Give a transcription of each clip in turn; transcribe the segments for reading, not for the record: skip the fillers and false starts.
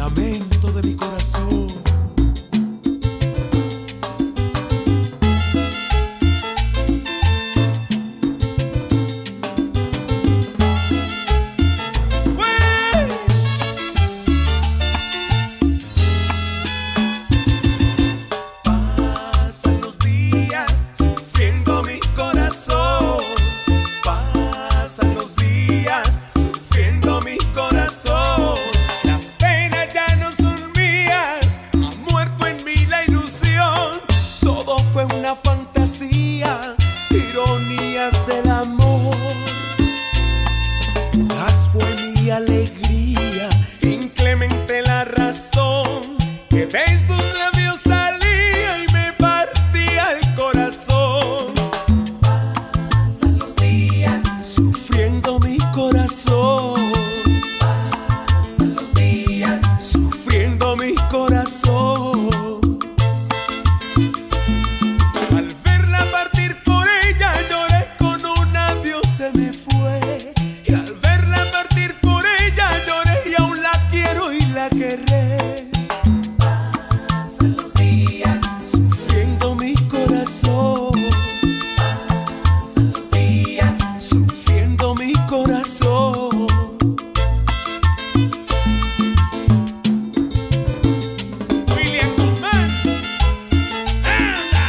lamento de mi corazón. Pasan los días sufriendo mi corazón. Pasan los días sufriendo mi corazón. Las penas ya no son mías, ha muerto en mí la ilusión. Todo fue una fantasía, ironías del amor. Fugaz fue mi alegría, Inclemente la razón, que de sus labios salía y me partía el corazón. pasan los días Sufriendo mi corazón, pasan los días. sufriendo mi corazón. Al verla partir por ella lloré con un adiós, se me fue. Y al verla partir por ella lloré y aún la quiero y la querré. Pasan los días, Sufriendo mi corazón, pasan los días. sufriendo mi corazón. William Guzmán, anda.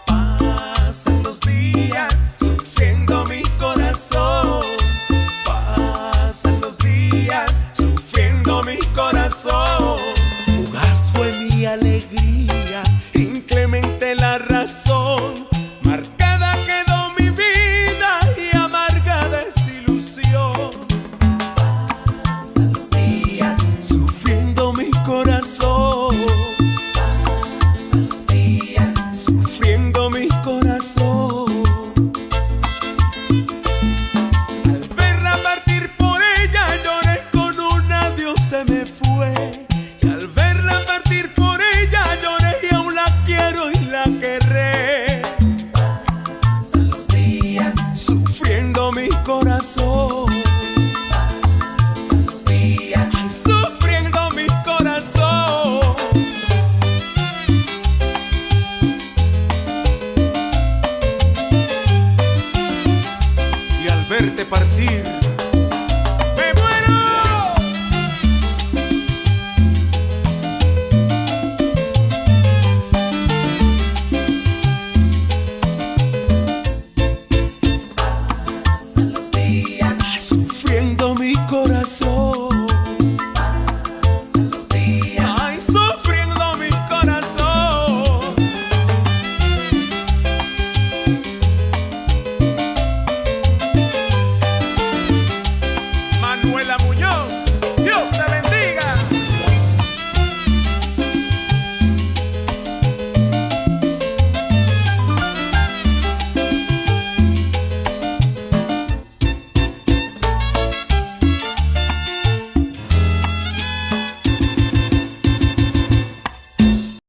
Pasan los días sufriendo mi corazón. Pasan los días sufriendo mi corazón. Fugaz fue mi alegría, Inclemente la razón.